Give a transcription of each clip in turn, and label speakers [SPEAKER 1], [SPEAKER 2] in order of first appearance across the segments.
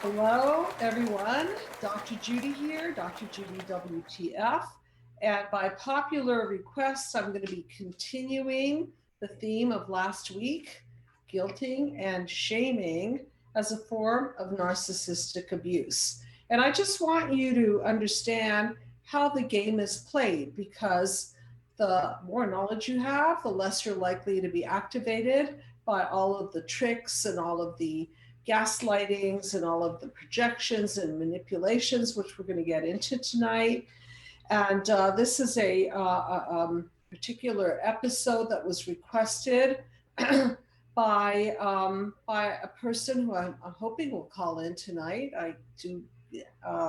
[SPEAKER 1] Hello, everyone. Dr. Judy here, Dr. Judy WTF. And by popular request, I'm going to be continuing the theme of last week, guilting and shaming as a form of narcissistic abuse. And I just want you to understand how the game is played because the more knowledge you have, the less you're likely to be activated by all of the tricks and all of the gaslightings and all of the projections and manipulations, which we're going to get into tonight. And this is a particular episode that was requested by a person who I'm hoping will call in tonight. I do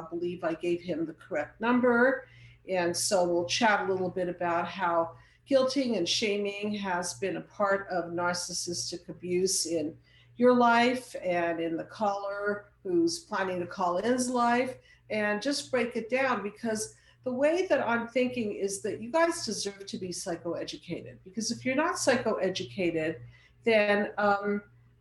[SPEAKER 1] believe I gave him the correct number. And so we'll chat a little bit about how guilting and shaming has been a part of narcissistic abuse in your life and in the caller who's planning to call in's life, and just break it down, because the way that I'm thinking is that you guys deserve to be psychoeducated, because if you're not psychoeducated, then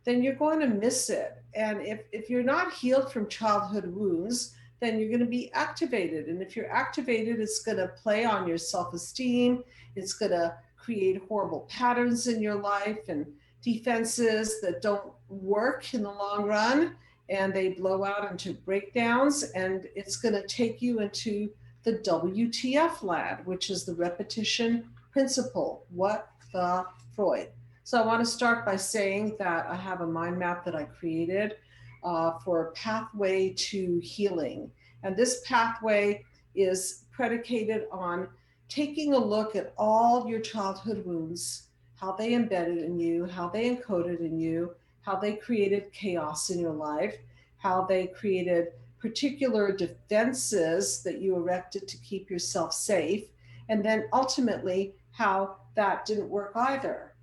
[SPEAKER 1] you're going to miss it. And if you're not healed from childhood wounds, then you're going to be activated. And if you're activated, it's going to play on your self-esteem. It's going to create horrible patterns in your life and defenses that don't work in the long run, and they blow out into breakdowns, and it's going to take you into the WTF land, which is the repetition principle. What the Freud? So I want to start by saying that I have a mind map that I created for a pathway to healing. And this pathway is predicated on taking a look at all your childhood wounds, how they embedded in you, how they encoded in you, how they created chaos in your life, how they created particular defenses that you erected to keep yourself safe, and then ultimately how that didn't work either.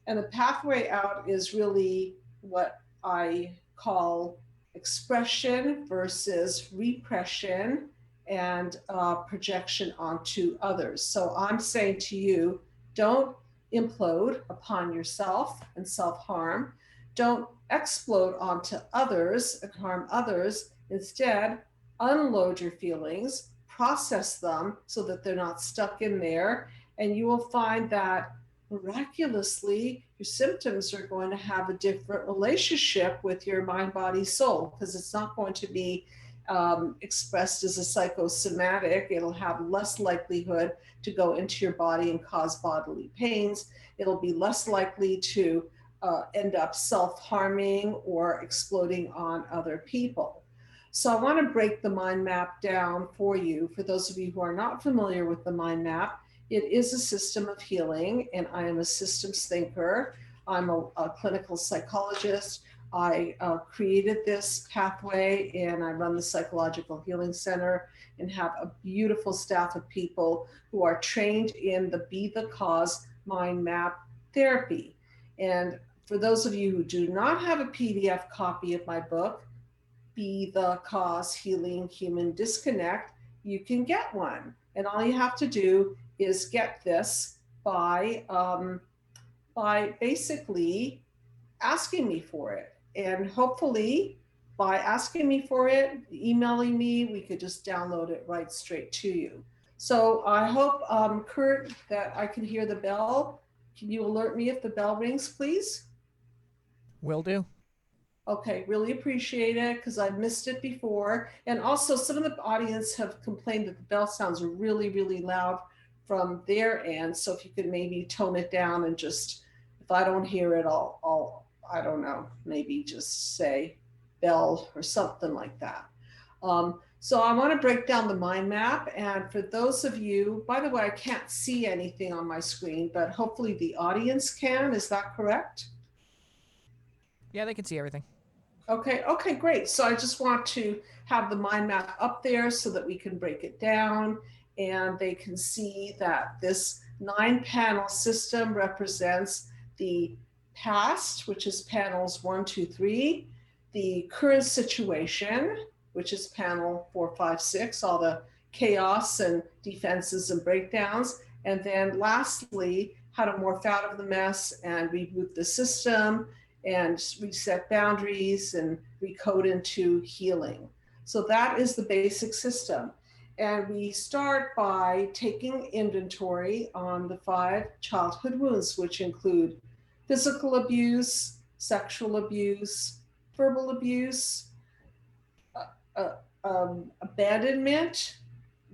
[SPEAKER 1] And the pathway out is really what I call expression versus repression and projection onto others. So I'm saying to you, don't implode upon yourself and self-harm. Don't explode onto others and harm others. Instead, unload your feelings, process them so that they're not stuck in there, and you will find that miraculously your symptoms are going to have a different relationship with your mind, body, soul, because it's not going to be expressed as a psychosomatic. It'll have less likelihood to go into your body and cause bodily pains. It'll be less likely to end up self-harming or exploding on other people. So I want to break the mind map down for you. For those of you who are not familiar with the mind map, it is a system of healing, and I am a systems thinker. I'm a clinical psychologist. I created this pathway, and I run the Psychological Healing Center and have a beautiful staff of people who are trained in the Be the Cause mind map therapy. And for those of you who do not have a PDF copy of my book, Be the Cause Healing Human Disconnect, you can get one. And all you have to do is get this by basically asking me for it. And hopefully by asking me for it, emailing me, we could just download it right straight to you. So I hope, Kurt, that I can hear the bell. Can you alert me if the bell rings, please?
[SPEAKER 2] Will do.
[SPEAKER 1] Okay, really appreciate it, because I've missed it before. And also some of the audience have complained that the bell sounds really, really loud from their end. So if you could maybe tone it down and just, if I don't hear it, I'll I don't know, maybe just say bell or something like that. So I want to break down the mind map. And for those of you, by the way, I can't see anything on my screen, but hopefully the audience can. Is that correct?
[SPEAKER 2] Yeah, they can see everything.
[SPEAKER 1] Okay, great. So I just want to have the mind map up there so that we can break it down, and they can see that this 9-panel system represents the past, which is panels 1, 2, 3, the current situation, which is panel 4, 5, 6, all the chaos and defenses and breakdowns, and then lastly, how to morph out of the mess and reboot the system and we set boundaries and we code into healing. So that is the basic system. And we start by taking inventory on the 5 childhood wounds, which include physical abuse, sexual abuse, verbal abuse, abandonment,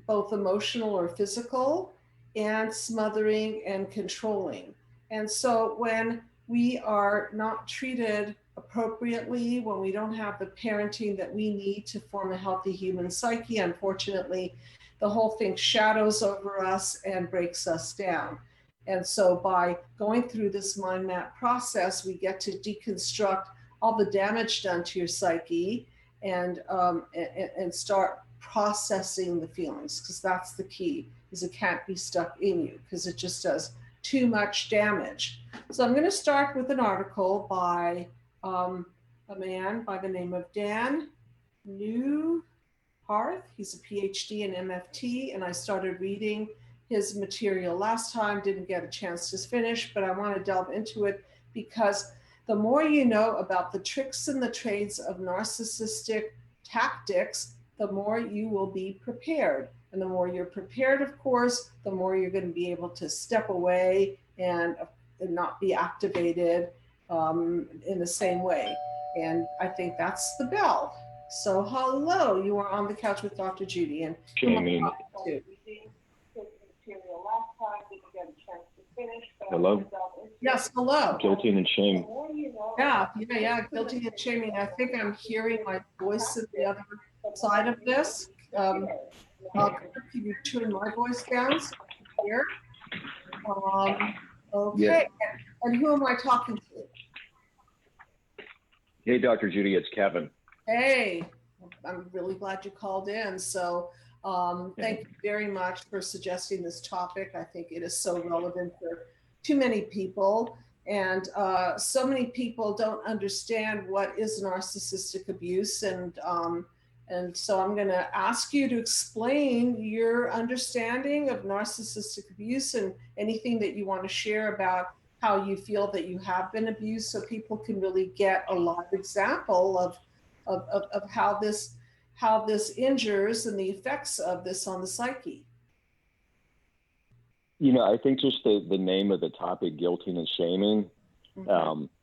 [SPEAKER 1] both emotional or physical, and smothering and controlling. And so when we are not treated appropriately, when we don't have the parenting that we need to form a healthy human psyche, unfortunately, the whole thing shadows over us and breaks us down. And so by going through this mind map process, we get to deconstruct all the damage done to your psyche and start processing the feelings, because that's the key, is it can't be stuck in you because it just does too much damage. So I'm going to start with an article by a man by the name of Dan Newharth. He's a PhD in MFT, and I started reading his material last time, didn't get a chance to finish, but I want to delve into it because the more you know about the tricks and the trades of narcissistic tactics, the more you will be prepared. And the more you're prepared, of course, the more you're going to be able to step away and not be activated in the same way. And I think that's the bell. So hello, you are on the couch with Dr. Judy. And
[SPEAKER 3] Hello?
[SPEAKER 1] Yes, hello.
[SPEAKER 3] Guilty and shame.
[SPEAKER 1] Yeah, guilty and shaming. I think I'm hearing my voice at the other side of this. Can you turn my voice down so I can hear? Okay.
[SPEAKER 3] Yeah.
[SPEAKER 1] And who am I talking to?
[SPEAKER 3] Hey, Dr. Judy, it's Kevin.
[SPEAKER 1] Hey, I'm really glad you called in. So thank you very much for suggesting this topic. I think it is so relevant for too many people. And so many people don't understand what is narcissistic abuse. And so I'm going to ask you to explain your understanding of narcissistic abuse and anything that you want to share about how you feel that you have been abused, so people can really get a live example of how this injures and the effects of this on the psyche.
[SPEAKER 3] You know, I think just the name of the topic, guilty and shaming,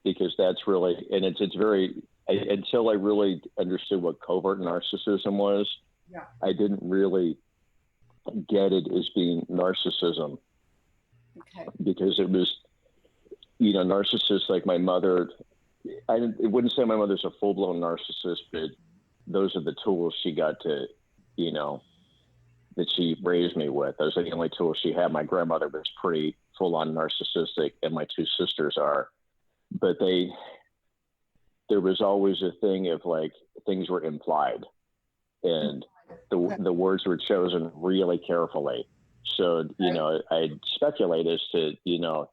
[SPEAKER 3] because that's really, and it's very, until I really understood what covert narcissism was, I didn't really get it as being narcissism.
[SPEAKER 1] Okay.
[SPEAKER 3] Because it was, you know, narcissists like my mother, I wouldn't say my mother's a full-blown narcissist, but those are the tools she got to, you know, that she raised me with. Those are the only tools she had. My grandmother was pretty full-on narcissistic, and my 2 sisters are. But there was always a thing of like things were implied, and the words were chosen really carefully. So, you know, I'd speculate as to, you know,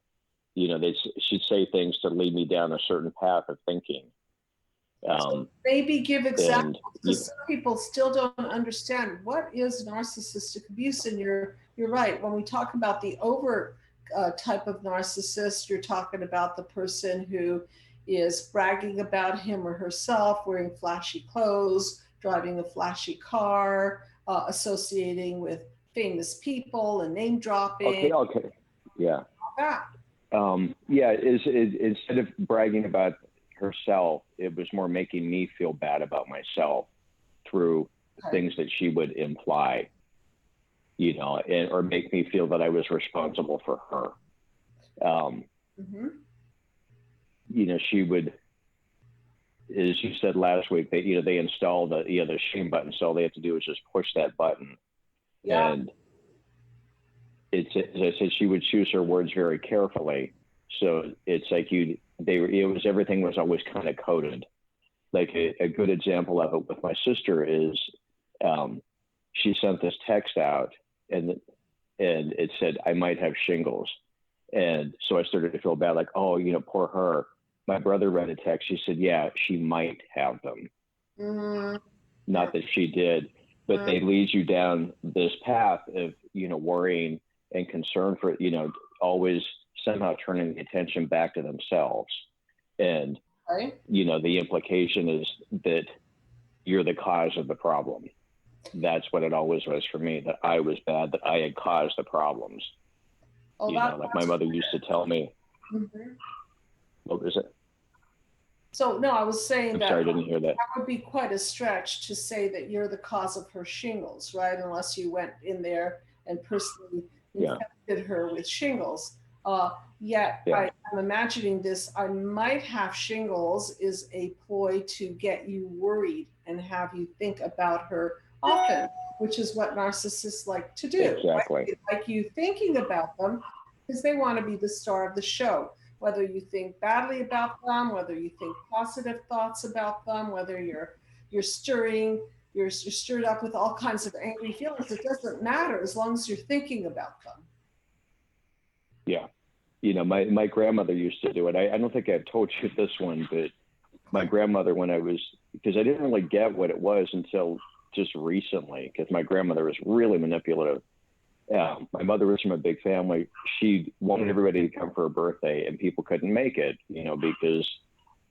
[SPEAKER 3] she'd say things to lead me down a certain path of thinking.
[SPEAKER 1] So maybe give examples, because some people still don't understand what is narcissistic abuse. And you're right. When we talk about the overt type of narcissist, you're talking about the person who is bragging about him or herself, wearing flashy clothes, driving a flashy car, associating with famous people and name dropping.
[SPEAKER 3] Okay. Yeah. Instead of bragging about herself, it was more making me feel bad about myself through things that she would imply, you know, or make me feel that I was responsible for her. You know, she would, as you said last week, that, you know, they installed the shame button, so all they have to do is just push that button.
[SPEAKER 1] Yeah.
[SPEAKER 3] And it's, as I said, she would choose her words very carefully. So it's like everything was always kind of coded. Like a good example of it with my sister is, she sent this text out and it said, I might have shingles. And so I started to feel bad, like, oh, you know, poor her. My brother read a text. She said, yeah, she might have them. Not that she did, but they lead you down this path of, you know, worrying and concern for, you know, always somehow turning the attention back to themselves. And
[SPEAKER 1] Okay.
[SPEAKER 3] The implication is that you're the cause of the problem. That's what it always was for me, that I was bad, that I had caused the problems.
[SPEAKER 1] Oh,
[SPEAKER 3] Like my mother used to tell me.
[SPEAKER 1] Mhm.
[SPEAKER 3] What was it?
[SPEAKER 1] So no, I was saying
[SPEAKER 3] I'm
[SPEAKER 1] that
[SPEAKER 3] sorry, I didn't hear that.
[SPEAKER 1] that would be quite a stretch to say that you're the cause of her shingles, right? Unless you went in there and personally
[SPEAKER 3] Yeah.
[SPEAKER 1] infected her with shingles. Yet
[SPEAKER 3] Yeah.
[SPEAKER 1] I'm imagining this, I might have shingles is a ploy to get you worried and have you think about her often, which is what narcissists like to do.
[SPEAKER 3] Exactly.
[SPEAKER 1] Right? They like you thinking about them because they want to be the star of the show. Whether you think badly about them, whether you think positive thoughts about them, whether you're stirred up with all kinds of angry feelings, it doesn't matter as long as you're thinking about them.
[SPEAKER 3] Yeah. My grandmother used to do it. I don't think I've told you this one, but my grandmother, because I didn't really get what it was until just recently, because my grandmother was really manipulative. Yeah, my mother was from a big family. She wanted everybody to come for her birthday, and people couldn't make it, because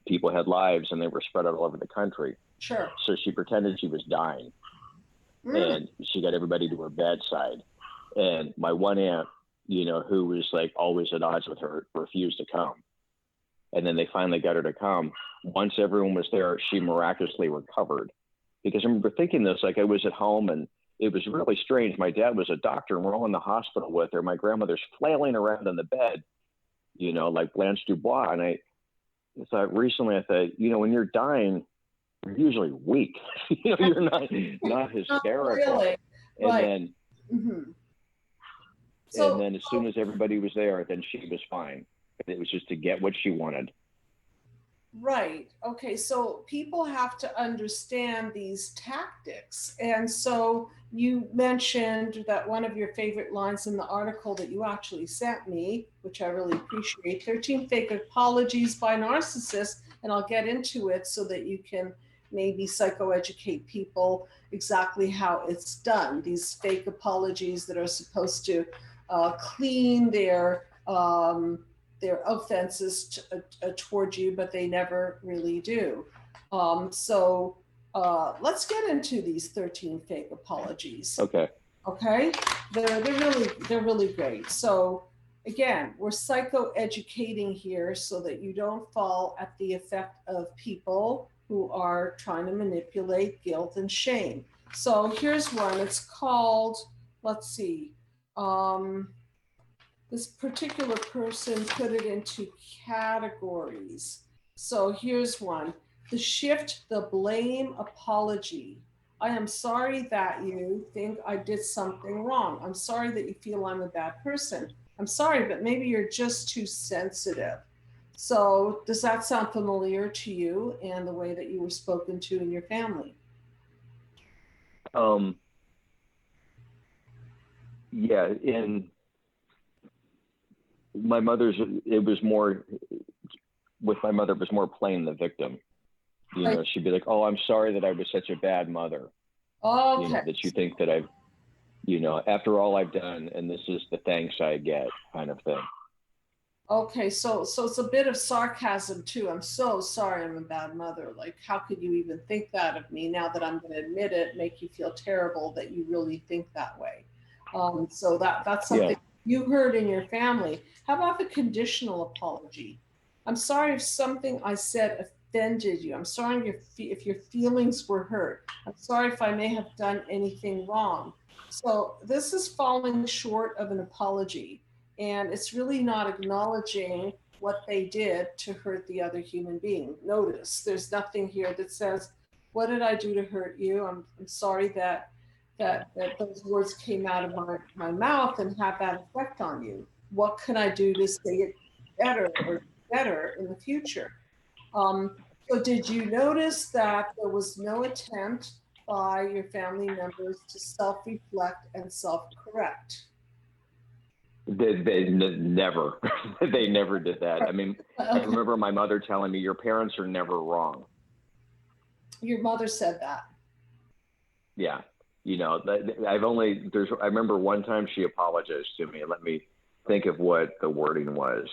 [SPEAKER 3] people had lives and they were spread out all over the country.
[SPEAKER 1] Sure.
[SPEAKER 3] So she pretended she was dying, and she got everybody to her bedside. And my one aunt, who was like always at odds with her, refused to come. And then they finally got her to come. Once everyone was there, she miraculously recovered. Because I remember thinking this, like I was at home and it was really strange. My dad was a doctor and we're all in the hospital with her. My grandmother's flailing around in the bed, like Blanche Dubois. And I thought, when you're dying, you're usually weak. You're not hysterical.
[SPEAKER 1] Really?
[SPEAKER 3] And
[SPEAKER 1] right.
[SPEAKER 3] then, and then as soon as everybody was there, then she was fine. It was just to get what she wanted.
[SPEAKER 1] Right. Okay. So people have to understand these tactics. And so you mentioned that one of your favorite lines in the article that you actually sent me, which I really appreciate, 13 fake apologies by narcissists. And I'll get into it so that you can maybe psychoeducate people exactly how it's done. These fake apologies that are supposed to clean their offenses toward you, but they never really do. So let's get into these 13 fake apologies.
[SPEAKER 3] Okay.
[SPEAKER 1] Okay, they're really great. So again, we're psychoeducating here so that you don't fall at the effect of people who are trying to manipulate guilt and shame. So here's one. It's called, let's see. This particular person put it into categories. So here's one. The shift the blame apology. I am sorry that you think I did something wrong. I'm sorry that you feel I'm a bad person. I'm sorry, but maybe you're just too sensitive. So does that sound familiar to you and the way that you were spoken to in your family?
[SPEAKER 3] Yeah, in my mother's, it was more, with my mother, it was more playing the victim. She'd be like, oh, I'm sorry that I was such a bad mother.
[SPEAKER 1] Okay.
[SPEAKER 3] That you think that I've, after all I've done, and this is the thanks I get kind of thing.
[SPEAKER 1] Okay, so it's a bit of sarcasm too. I'm so sorry I'm a bad mother. Like, how could you even think that of me now that I'm going to admit it, make you feel terrible that you really think that way. So that's something you heard in your family. How about the conditional apology? I'm sorry if something I said offended you. I'm sorry if your feelings were hurt. I'm sorry if I may have done anything wrong. So this is falling short of an apology. And it's really not acknowledging what they did to hurt the other human being. Notice there's nothing here that says, what did I do to hurt you? I'm sorry that those words came out of my mouth and have that effect on you. What can I do to say it better in the future? So did you notice that there was no attempt by your family members to self-reflect and self-correct?
[SPEAKER 3] They never, they never did that. I mean, I remember my mother telling me, your parents are never wrong.
[SPEAKER 1] Your mother said that.
[SPEAKER 3] Yeah. I remember one time she apologized to me. Let me think of what the wording was.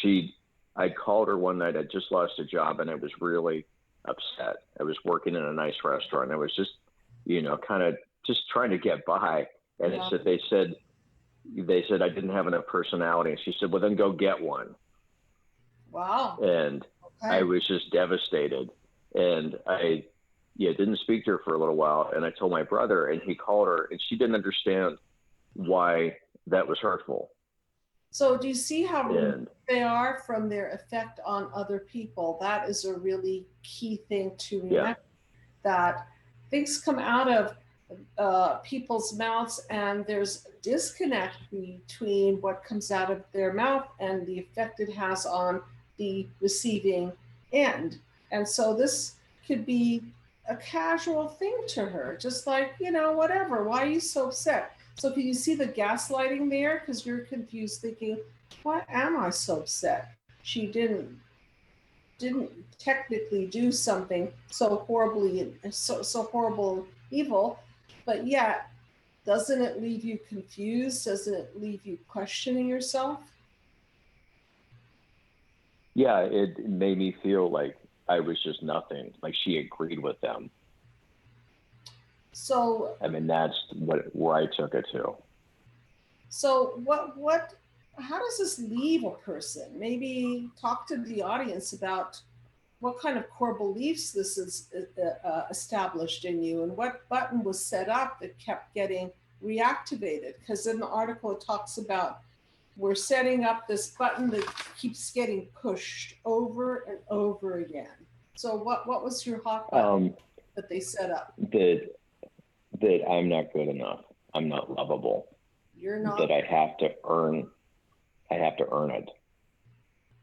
[SPEAKER 3] She I called her one night. I just lost a job and I was really upset. I was working in a nice restaurant. I was just, kind of just trying to get by. And
[SPEAKER 1] Yeah.
[SPEAKER 3] they said I didn't have enough personality. And she said, well, then go get one.
[SPEAKER 1] Wow.
[SPEAKER 3] And
[SPEAKER 1] Okay.
[SPEAKER 3] I was just devastated. And I didn't speak to her for a little while. And I told my brother, and he called her, and she didn't understand why that was hurtful.
[SPEAKER 1] So do you see how
[SPEAKER 3] And
[SPEAKER 1] they are from their effect on other people? That is a really key thing to remember, that things come out of people's mouths, and there's a disconnect between what comes out of their mouth and the effect it has on the receiving end. And so this could be a casual thing to her, just like, whatever, why are you so upset? So can you see the gaslighting there? Because you're confused, thinking, why am I so upset? She didn't technically do something so horribly, so horrible, evil, but yet, doesn't it leave you confused? Doesn't it leave you questioning yourself?
[SPEAKER 3] yeah, it made me feel like I was just nothing, like she agreed with them.
[SPEAKER 1] So,
[SPEAKER 3] I mean, that's where I took it to.
[SPEAKER 1] so how does this leave a person? Maybe talk to the audience about what kind of core beliefs this is established in you, and what button was set up that kept getting reactivated. Because in the article it talks about, we're setting up this button that keeps getting pushed over and over again. So what was your hot button that they set up?
[SPEAKER 3] That I'm not good enough. I'm not lovable.
[SPEAKER 1] You're not.
[SPEAKER 3] That I have to earn it.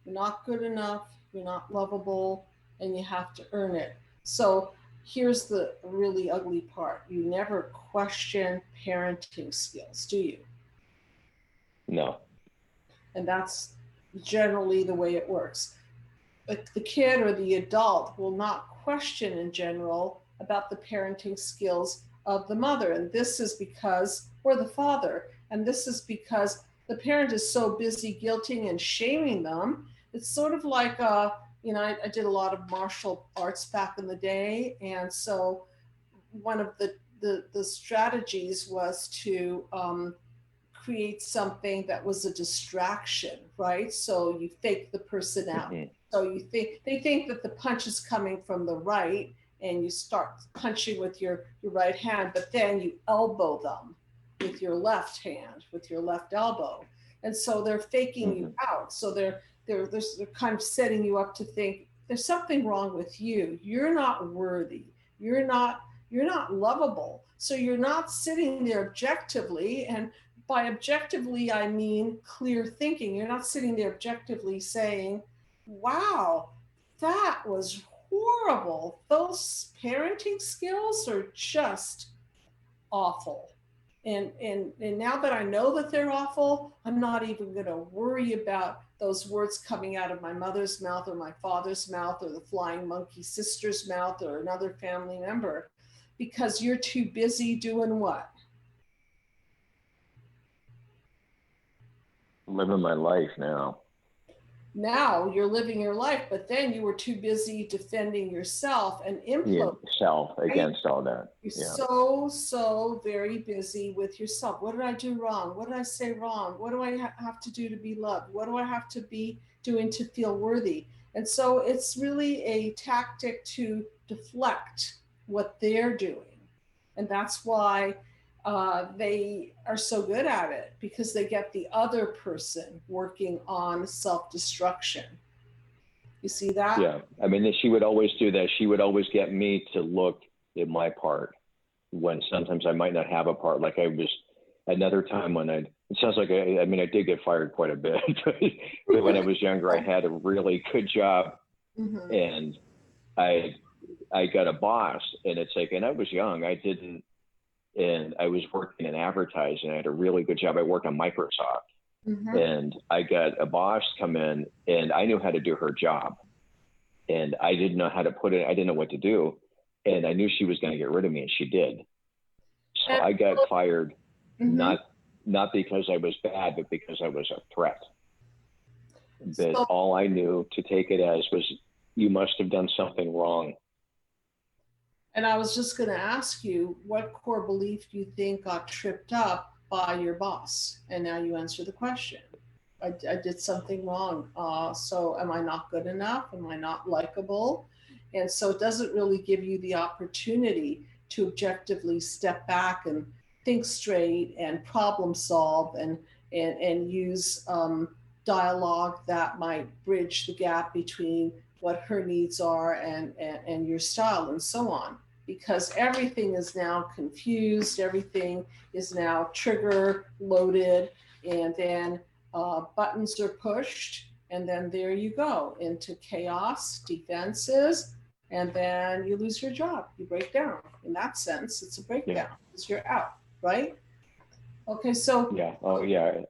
[SPEAKER 1] You're not good enough. You're not lovable, and you have to earn it. So here's the really ugly part. You never question parenting skills, do you?
[SPEAKER 3] No.
[SPEAKER 1] And that's generally the way it works. But the kid or the adult will not question in general about the parenting skills of the mother. And this is because, or the father, and this is because the parent is so busy guilting and shaming them. It's sort of like, I did a lot of martial arts back in the day. And so one of the strategies was to create something that was a distraction, right? So you fake the person out.
[SPEAKER 3] Mm-hmm.
[SPEAKER 1] So they think that the punch is coming from the right, and you start punching with your right hand, but then you elbow them with your left hand, with your left elbow. And so they're faking you out. So they're kind of setting you up to think there's something wrong with you. You're not worthy. You're not lovable. So you're not sitting there objectively, and by objectively, I mean clear thinking. You're not sitting there objectively saying, wow, that was horrible. Those parenting skills are just awful. And now that I know that they're awful, I'm not even going to worry about those words coming out of my mother's mouth or my father's mouth or the flying monkey sister's mouth or another family member, because you're too busy doing what?
[SPEAKER 3] Living my life now.
[SPEAKER 1] Now you're living your life, but then you were too busy defending yourself and imploding.
[SPEAKER 3] Self against all that.
[SPEAKER 1] You're so very busy with yourself. What did I do wrong? What did I say wrong? What do I have to do to be loved? What do I have to be doing to feel worthy? And so it's really a tactic to deflect what they're doing. And that's why they are so good at it, because they get the other person working on self-destruction. You see that?
[SPEAKER 3] Yeah. I mean, she would always do that. She would always get me to look at my part when sometimes I might not have a part. Like I was another time when it sounds like, I did get fired quite a bit, but when I was younger, I had a really good job and I got a boss, and it's like, and I was young, and I was working in advertising. I had a really good job. I worked on Microsoft, and I got a boss come in, and I knew how to do her job, and I didn't know how to put it. I didn't know what to do, and I knew she was going to get rid of me, and she did. So I got fired, not because I was bad, but because I was a threat. But
[SPEAKER 1] So,
[SPEAKER 3] all I knew to take it as was, you must have done something wrong.
[SPEAKER 1] and I was just going to ask you, what core belief do you think got tripped up by your boss? And now you answer the question. I did something wrong. So am I not good enough? Am I not likable? And so it doesn't really give you the opportunity to objectively step back and think straight and problem solve and use dialogue that might bridge the gap between what her needs are and your style and so on. Because everything is now confused, everything is now trigger loaded, and then buttons are pushed, and then there you go into chaos, defenses, and then you lose your job. You break down. In that sense, it's a breakdown because you're out, right? Okay, so
[SPEAKER 3] Yeah. Oh, yeah.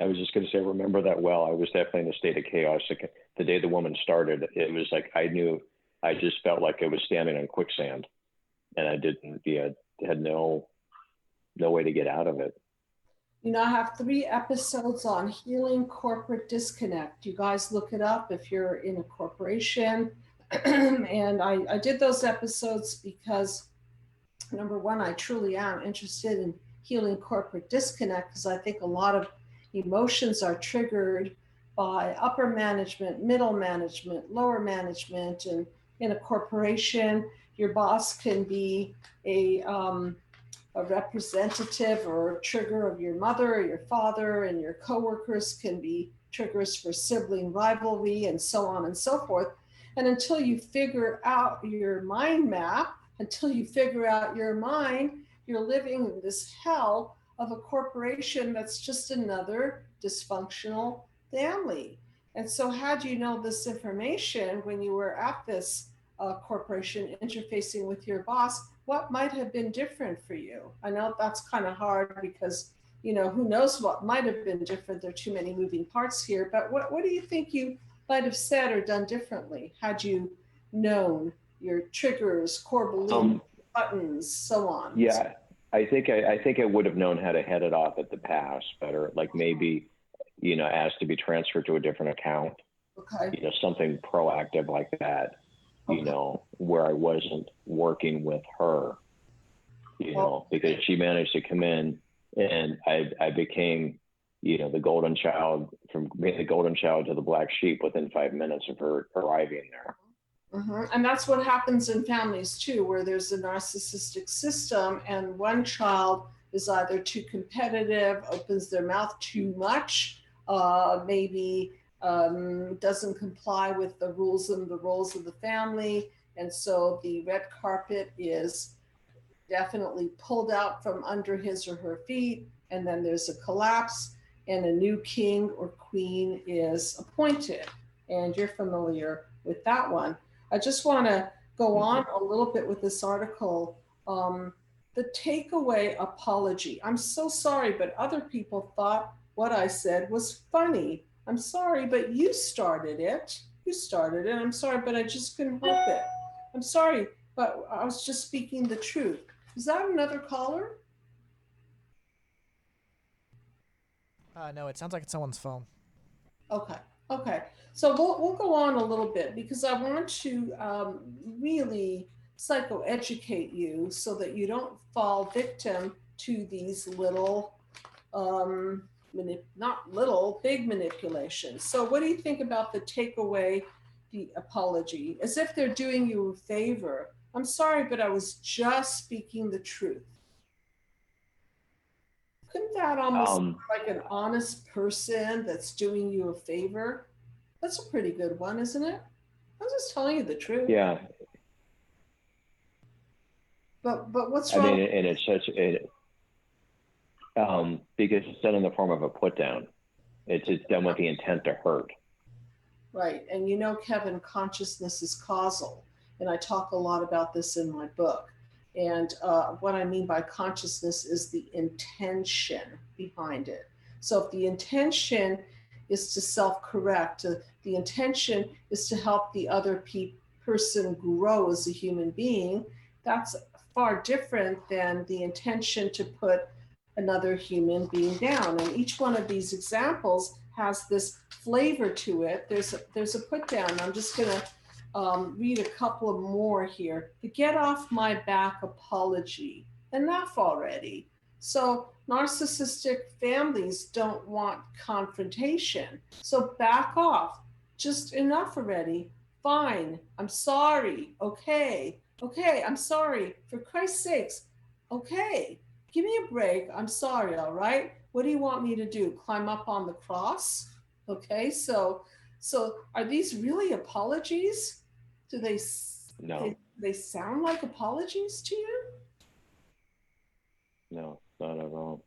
[SPEAKER 3] I was just going to say, remember that well. I was definitely in a state of chaos. The day the woman started, it was like I just felt like I was standing on quicksand, and I had no way to get out of it.
[SPEAKER 1] you know, I have 3 episodes on healing corporate disconnect. You guys look it up if you're in a corporation. And I did those episodes because, number one, I truly am interested in healing corporate disconnect, because I think a lot of emotions are triggered by upper management, middle management, lower management. And in a corporation, your boss can be a representative or a trigger of your mother or your father, and your coworkers can be triggers for sibling rivalry, and so on and so forth. And until you figure out your mind map, until you figure out your mind, you're living in this hell of a corporation that's just another dysfunctional family. And so, had you know this information when you were at this corporation interfacing with your boss, what might have been different for you? I know that's kind of hard because, you know, who knows what might have been different. There are too many moving parts here. But what do you think you might have said or done differently had you known your triggers, core beliefs, buttons, so on?
[SPEAKER 3] Yeah, I think I would have known how to head it off at the pass better, like maybe, asked to be transferred to a different account.
[SPEAKER 1] Okay.
[SPEAKER 3] Something proactive like that.
[SPEAKER 1] Okay.
[SPEAKER 3] Where I wasn't working with her, because she managed to come in, and I became, the golden child, from being the golden child to the black sheep within 5 minutes of her arriving there.
[SPEAKER 1] And that's what happens in families too, where there's a narcissistic system and one child is either too competitive, opens their mouth too much, maybe doesn't comply with the rules and the roles of the family. And so the red carpet is definitely pulled out from under his or her feet. And then there's a collapse and a new king or queen is appointed. And you're familiar with that one. I just want to go on a little bit with this article. The takeaway apology. I'm so sorry, but other people thought what I said was funny. I'm sorry, but you started it. You started it. I'm sorry, but I just couldn't help it. I'm sorry, but I was just speaking the truth. Is that another caller?
[SPEAKER 2] No, it sounds like it's someone's phone.
[SPEAKER 1] Okay. Okay. So we'll go on a little bit because I want to really psychoeducate you so that you don't fall victim to these little, not little, big manipulations. So what do you think about the takeaway, the apology, as if they're doing you a favor? I'm sorry, but I was just speaking the truth. Couldn't that almost sound like an honest person that's doing you a favor? That's a pretty good one, isn't it? I'm just telling you the truth.
[SPEAKER 3] Yeah.
[SPEAKER 1] But what's wrong?
[SPEAKER 3] I mean, and it's such because it's done in the form of a put down. It's done with the intent to hurt.
[SPEAKER 1] Right. And you know, Kevin, consciousness is causal. And I talk a lot about this in my book. And what I mean by consciousness is the intention behind it. So if the intention is to self-correct, the intention is to help the other person grow as a human being, that's far different than the intention to put another human being down. And each one of these examples has this flavor to it. There's a put down. I'm just going to read a couple of more here. The get off my back apology. Enough already. So narcissistic families don't want confrontation. So back off. Just enough already. Fine. I'm sorry. Okay. Okay. I'm sorry. For Christ's sakes. Okay. Give me a break. I'm sorry. All right. What do you want me to do? Climb up on the cross? Okay. So are these really apologies? Do
[SPEAKER 3] No,
[SPEAKER 1] they sound like apologies to you?
[SPEAKER 3] no, not at all.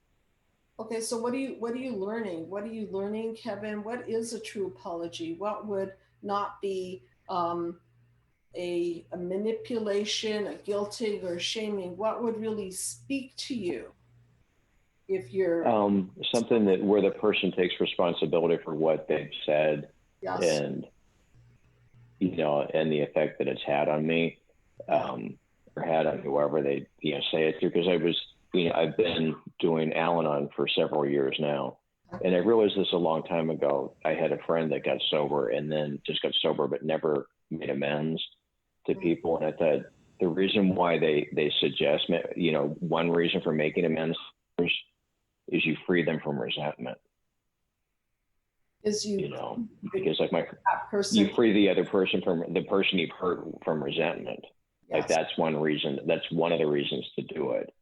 [SPEAKER 1] Okay, so what are you learning? What are you learning, Kevin? What is a true apology? What would not be a manipulation, a guilting, or shaming? What would really speak to you if you're
[SPEAKER 3] Something that where the person takes responsibility for what they've said,
[SPEAKER 1] yes,
[SPEAKER 3] and and the effect that it's had on me, or had on whoever they say it to. Because I've been doing Al-Anon for several years now, and I realized this a long time ago. I had a friend that got sober and then just got sober, but never made amends to people. And I thought the reason why they suggest, one reason for making amends is you free them from resentment.
[SPEAKER 1] is you
[SPEAKER 3] Because like
[SPEAKER 1] that person,
[SPEAKER 3] you free the other person from the person you've hurt from resentment.
[SPEAKER 1] yes.
[SPEAKER 3] Like that's one reason. That's one of the reasons to do it.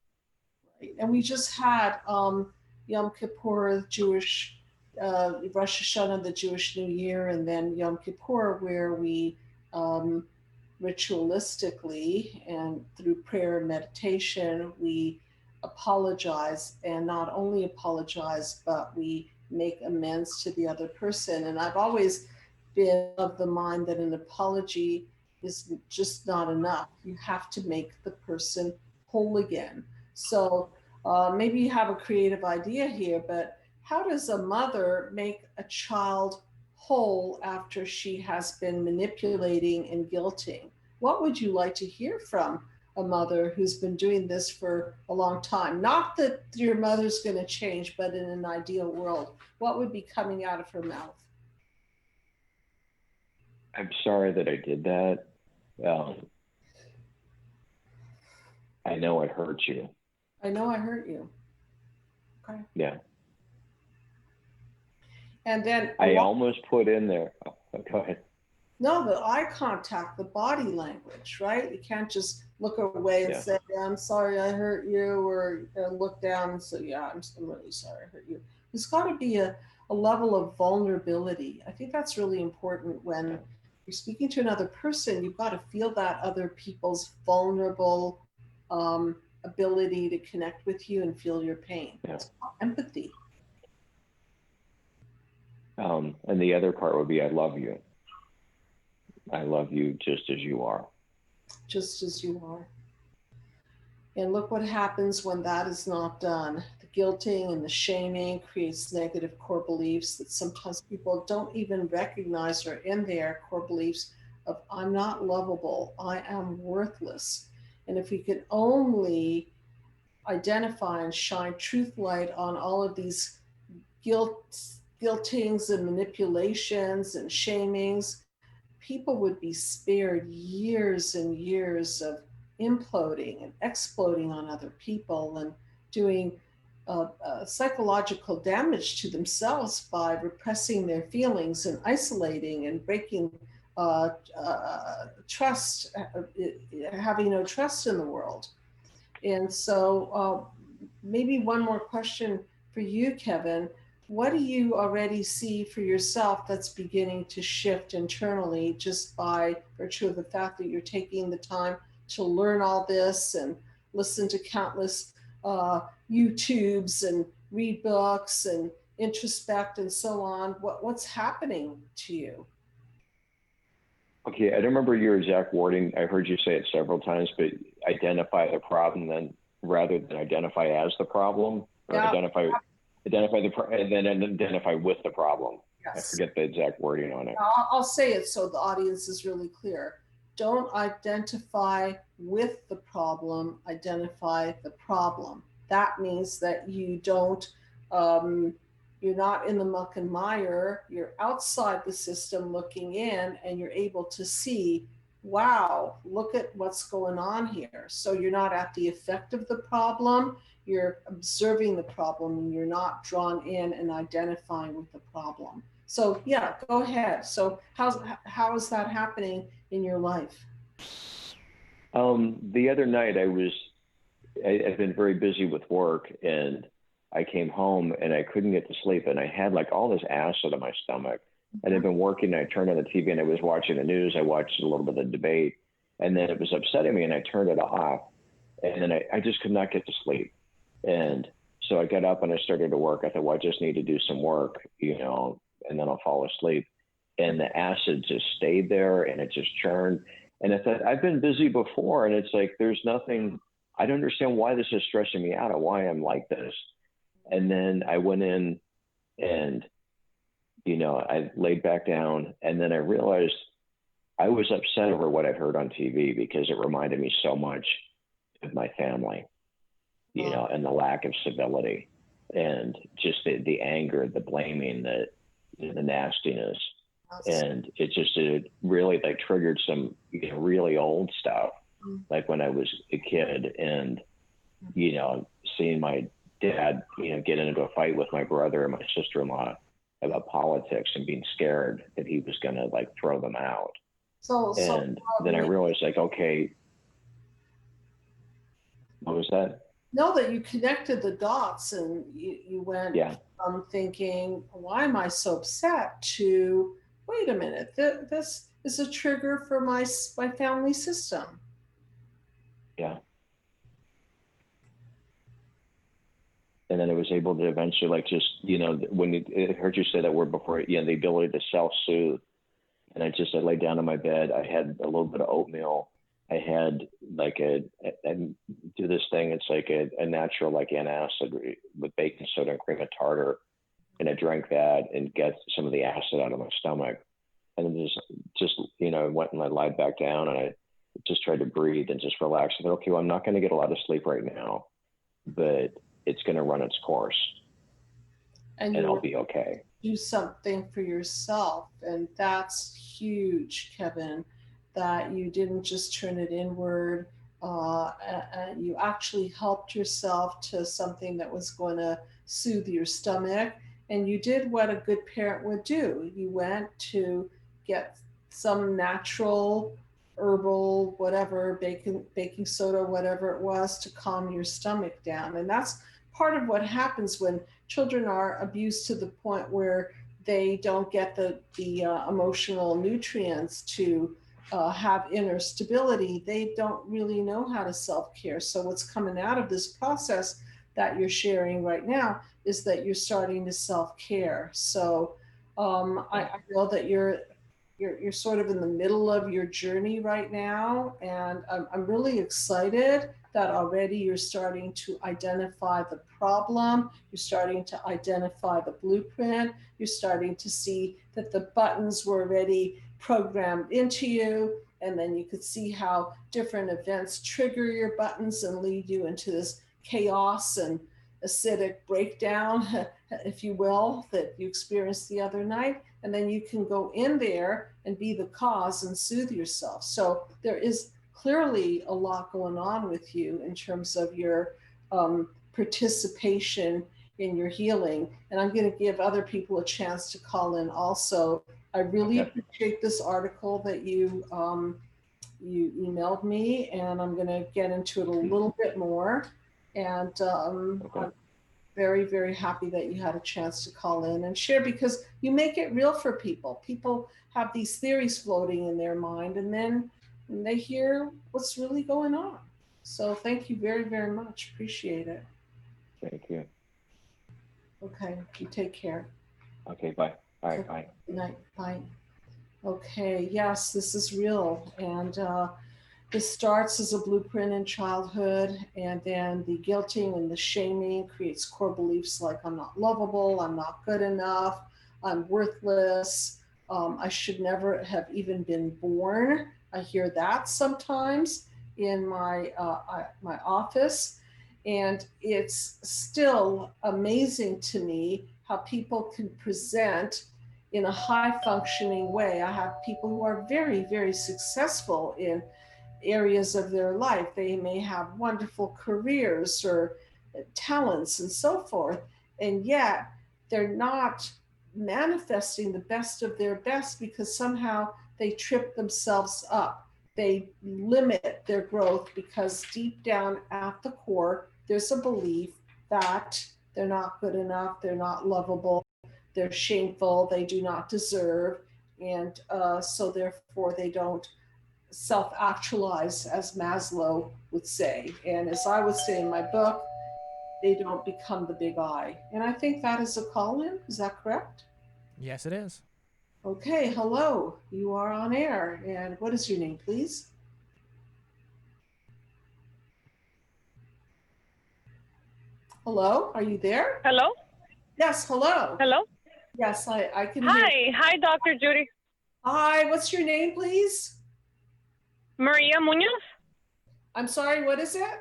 [SPEAKER 1] Right. And we just had Yom Kippur, Jewish Rosh Hashanah, the Jewish New Year, and then Yom Kippur, where we ritualistically and through prayer and meditation, we apologize, and not only apologize, but we make amends to the other person. And I've always been of the mind that an apology is just not enough. You have to make the person whole again. So maybe you have a creative idea here, but how does a mother make a child whole after she has been manipulating and guilting? What would you like to hear from a mother who's been doing this for a long time? Not that your mother's going to change, but in an ideal world, what would be coming out of her mouth?
[SPEAKER 3] I'm sorry that I did that. I know it hurt you.
[SPEAKER 1] I know I hurt you. Okay.
[SPEAKER 3] Yeah.
[SPEAKER 1] And then
[SPEAKER 3] I almost put in there. Oh, go ahead.
[SPEAKER 1] no, the eye contact, the body language, right? You can't just look away and say, I'm sorry I hurt you, or look down and say, yeah, I'm really sorry I hurt you. There's got to be a level of vulnerability. I think that's really important when you're speaking to another person. You've got to feel that other people's vulnerable ability to connect with you and feel your pain.
[SPEAKER 3] Yeah.
[SPEAKER 1] It's called empathy.
[SPEAKER 3] And the other part would be, I love you. I love you just as you are.
[SPEAKER 1] Just as you are. And look what happens when that is not done. The guilting and the shaming creates negative core beliefs that sometimes people don't even recognize are in their core beliefs of I'm not lovable, I am worthless. And if we could only identify and shine truth light on all of these guiltings and manipulations and shamings, people would be spared years and years of imploding and exploding on other people and doing psychological damage to themselves by repressing their feelings and isolating and breaking trust, having no trust in the world. And so maybe one more question for you, Kevin. What do you already see for yourself that's beginning to shift internally just by virtue of the fact that you're taking the time to learn all this and listen to countless YouTubes and read books and introspect and so on? What's happening to you?
[SPEAKER 3] Okay, I don't remember your exact wording. I heard you say it several times, but identify the problem then rather than identify as the problem, or identify and then identify with the problem. Yes. I forget the exact wording on it.
[SPEAKER 1] I'll say it so the audience is really clear. Don't identify with the problem, identify the problem. that means that you don't, you're not in the muck and mire, you're outside the system looking in, and you're able to see, wow, look at what's going on here. So you're not at the effect of the problem, you're observing the problem, and you're not drawn in and identifying with the problem. So yeah, go ahead. So how is that happening in your life?
[SPEAKER 3] The other night I've been very busy with work, and I came home and I couldn't get to sleep, and I had like all this acid in my stomach. And I'd been working, and I turned on the TV and I was watching the news. I watched a little bit of the debate, and then it was upsetting me, and I turned it off. And then I just could not get to sleep. And so I got up and I started to work. I thought, well, I just need to do some work, you know, and then I'll fall asleep. And the acid just stayed there, and it just churned. And I thought, I've been busy before, and it's like, there's nothing, I don't understand why this is stressing me out or why I'm like this. And then I went in and, you know, I laid back down, and then I realized I was upset over what I'd heard on TV because it reminded me so much of my family, you know, and the lack of civility and just the anger, the blaming, the nastiness. And it really like triggered some, you know, really old stuff, like when I was a kid, and, you know, seeing my dad, you know, get into a fight with my brother and my sister-in-law about politics and being scared that he was going to like throw them out. Then I realized, like, okay, what was that?
[SPEAKER 1] Know that you connected the dots, and you went from thinking, why am I so upset, to, wait a minute, this is a trigger for my family system.
[SPEAKER 3] Yeah. And then I was able to eventually, like, just, you know, when I heard you say that word before, you know, the ability to self-soothe. And I laid down in my bed. I had a little bit of oatmeal. I had like I do this thing. It's like a natural, like, antacid with baking soda and cream of tartar. And I drank that and get some of the acid out of my stomach. And then just, you know, I went and I lied back down, and I just tried to breathe and just relax. I thought, okay, well, I'm not going to get a lot of sleep right now, but it's going to run its course, and I'll be okay.
[SPEAKER 1] Do something for yourself. And that's huge, Kevin, that you didn't just turn it inward. And you actually helped yourself to something that was going to soothe your stomach. And you did what a good parent would do. You went to get some natural herbal, whatever, baking soda, whatever it was, to calm your stomach down. And that's part of what happens when children are abused to the point where they don't get the emotional nutrients to have inner stability. They don't really know how to self-care. So what's coming out of this process that you're sharing right now is that you're starting to self-care. So I know that you're sort of in the middle of your journey right now, and I'm really excited that already you're starting to identify the problem, you're starting to identify the blueprint, you're starting to see that the buttons were already programmed into you, and then you could see how different events trigger your buttons and lead you into this chaos and acidic breakdown, if you will, that you experienced the other night. And then you can go in there and be the cause and soothe yourself. So there is clearly a lot going on with you in terms of your participation in your healing. And I'm going to give other people a chance to call in also. I really appreciate this article that you emailed me, and I'm going to get into it a little bit more. And I'm very, very happy that you had a chance to call in and share, because you make it real for people. People have these theories floating in their mind, and then they hear what's really going on. So thank you very, very much. Appreciate it.
[SPEAKER 3] Thank you.
[SPEAKER 1] Okay, you take care.
[SPEAKER 3] Okay, bye. All right, bye.
[SPEAKER 1] Good night. Bye. Okay, yes, this is real. And this starts as a blueprint in childhood, and then the guilting and the shaming creates core beliefs like I'm not lovable, I'm not good enough, I'm worthless, I should never have even been born. I hear that sometimes in my my office. And it's still amazing to me how people can present in a high functioning way. I have people who are very, very successful in areas of their life. They may have wonderful careers or talents and so forth, and yet they're not manifesting the best of their best because somehow they trip themselves up. They limit their growth because deep down at the core, there's a belief that they're not good enough, they're not lovable, they're shameful, they do not deserve, and so therefore they don't self-actualize, as Maslow would say. And as I would say in my book, they don't become the big I. And I think that is a call-in. Is that correct?
[SPEAKER 2] Yes, it is.
[SPEAKER 1] Okay, hello. You are on air. And what is your name, please? Hello, are you there?
[SPEAKER 4] Hello?
[SPEAKER 1] Yes, hello.
[SPEAKER 4] Hello?
[SPEAKER 1] Yes, I can hear.
[SPEAKER 4] Hi. Hi, Dr. Judy.
[SPEAKER 1] Hi, what's your name, please?
[SPEAKER 4] Maria Munoz?
[SPEAKER 1] I'm sorry, what is it?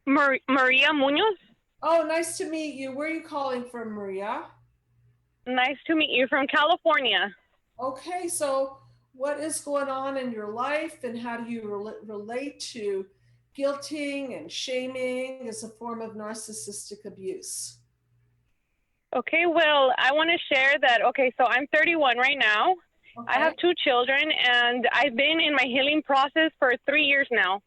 [SPEAKER 4] Maria Munoz?
[SPEAKER 1] Oh, nice to meet you. Where are you calling from, Maria?
[SPEAKER 4] Nice to meet you, from California.
[SPEAKER 1] Okay, so what is going on in your life and how do you relate to guilting and shaming as a form of narcissistic abuse?
[SPEAKER 4] Okay, well, I want to share that, so I'm 31 right now.
[SPEAKER 1] Okay.
[SPEAKER 4] I have 2 children, and I've been in my healing process for 3 years now.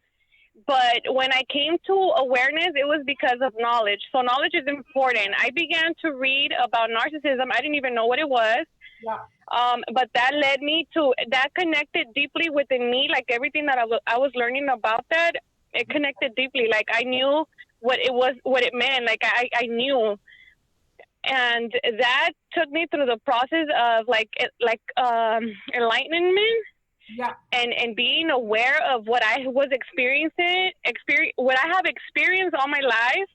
[SPEAKER 4] But when I came to awareness, it was because of knowledge. So knowledge is important. I began to read about narcissism. I didn't even know what it was.
[SPEAKER 1] Yeah.
[SPEAKER 4] But that led me to, that connected deeply within me, like everything that I was learning about that, it connected deeply. Like I knew what it was, what it meant. Like I knew. And that took me through the process of enlightenment.
[SPEAKER 1] Yeah.
[SPEAKER 4] And being aware of what I was what I have experienced all my life.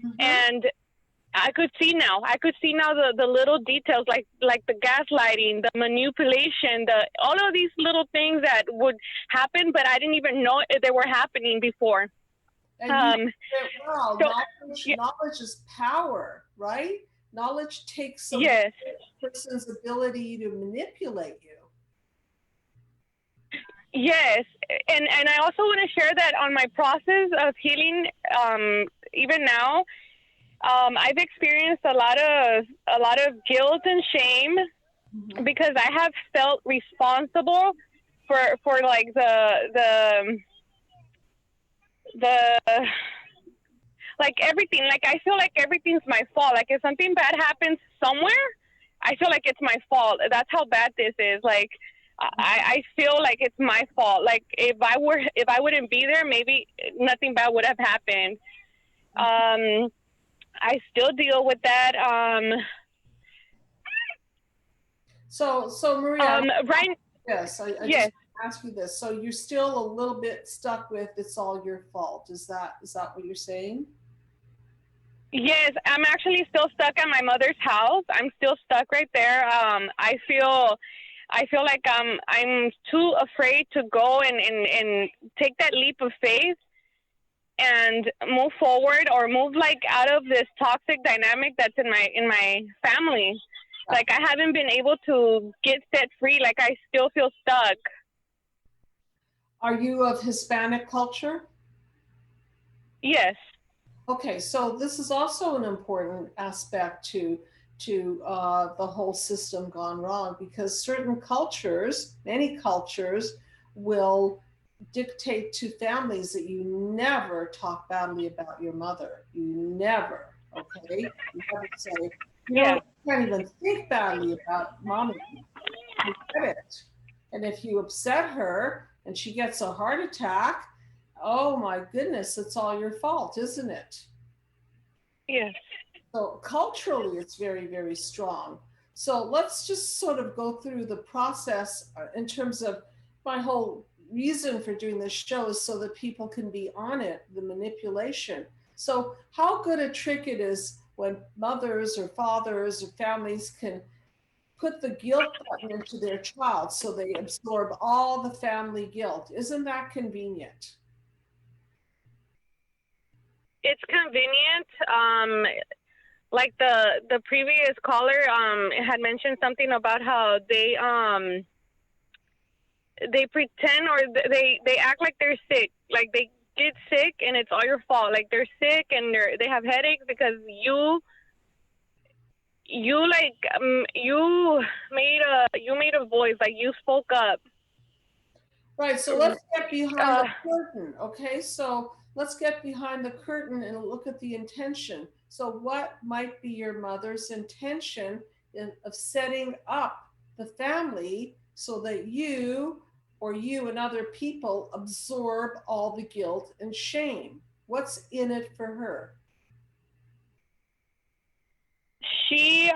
[SPEAKER 1] Mm-hmm.
[SPEAKER 4] And I could see now the little details, like the gaslighting, the manipulation, all of these little things that would happen, but I didn't even know they were happening before.
[SPEAKER 1] And knowledge is power, right? Knowledge takes away
[SPEAKER 4] yes.
[SPEAKER 1] a person's ability to manipulate you.
[SPEAKER 4] Yes, and I also want to share that on my process of healing, even now, I've experienced a lot of guilt and shame, mm-hmm. because I have felt responsible for like the like everything. Like I feel like everything's my fault. Like if something bad happens somewhere, I feel like it's my fault. That's how bad this is. Like I feel like it's my fault. Like if I wouldn't be there, maybe nothing bad would have happened. I still deal with that.
[SPEAKER 1] So Maria,
[SPEAKER 4] right?
[SPEAKER 1] Yes, I
[SPEAKER 4] yes.
[SPEAKER 1] just ask you this. So you're still a little bit stuck with it's all your fault. Is that what you're saying?
[SPEAKER 4] Yes, I'm actually still stuck at my mother's house. I'm still stuck right there. I feel like I'm too afraid to go and take that leap of faith and move forward or move like out of this toxic dynamic that's in my family. Like I haven't been able to get set free. Like I still feel stuck.
[SPEAKER 1] Are you of Hispanic culture?
[SPEAKER 4] Yes.
[SPEAKER 1] Okay, so this is also an important aspect to the whole system gone wrong, because certain cultures, many cultures, will dictate to families that you never talk badly about your mother. You never, okay? You never say, you can't even think badly about mommy. You get it. And if you upset her and she gets a heart attack, oh my goodness, it's all your fault, isn't it?
[SPEAKER 4] Yes.
[SPEAKER 1] So culturally, it's very, very strong. So let's just sort of go through the process in terms of my whole reason for doing this show is so that people can be on it, the manipulation. So how good a trick it is when mothers or fathers or families can put the guilt button into their child so they absorb all the family guilt. Isn't that convenient?
[SPEAKER 4] it's convenient. Like the previous caller had mentioned something about how they pretend, or they act like they're sick, like they get sick and it's all your fault. Like they're sick and they have headaches because you made a voice, like you spoke up.
[SPEAKER 1] Right, so let's get behind the curtain, okay? So let's get behind the curtain and look at the intention. So what might be your mother's intention of setting up the family so that you and other people absorb all the guilt and shame? What's in it for her?
[SPEAKER 4] She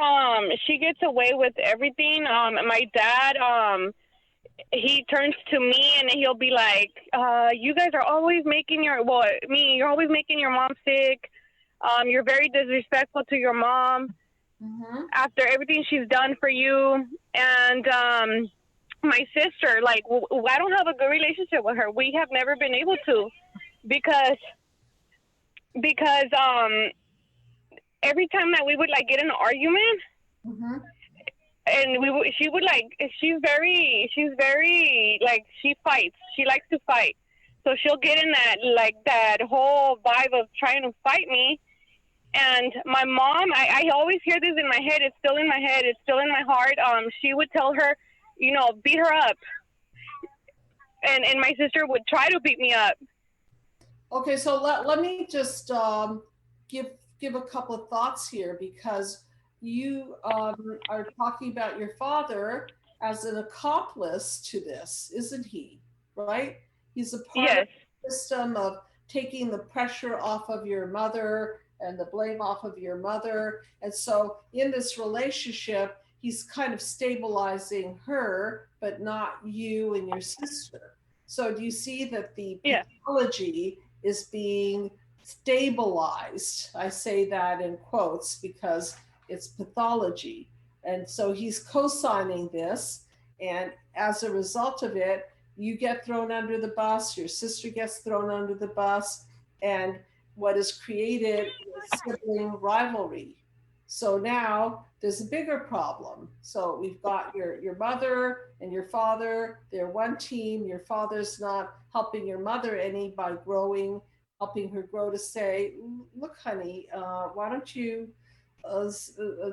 [SPEAKER 4] gets away with everything. My dad, he turns to me and he'll be like, you guys are always making you're always making your mom sick. You're very disrespectful to your mom after everything she's done for you. And my sister, like, I don't have a good relationship with her. We have never been able to because every time that we would like get in an argument, and she would like, she's very like, she fights. She likes to fight. So she'll get in that whole vibe of trying to fight me. And my mom, I always hear this in my head. It's still in my head. It's still in my heart. She would tell her, beat her up. And my sister would try to beat me up.
[SPEAKER 1] Okay, so let me just give a couple of thoughts here, because you are talking about your father as an accomplice to this, isn't he? Right? He's a part of the system of taking the pressure off of your mother and the blame off of your mother. And so in this relationship, he's kind of stabilizing her, but not you and your sister. So do you see that the pathology is being stabilized? I say that in quotes because it's pathology. And so he's co-signing this. And as a result of it, you get thrown under the bus, your sister gets thrown under the bus, and what is created is sibling rivalry. So now there's a bigger problem. So we've got your mother and your father, they're one team. Your father's not helping your mother any by helping her grow to say, look, honey, why don't you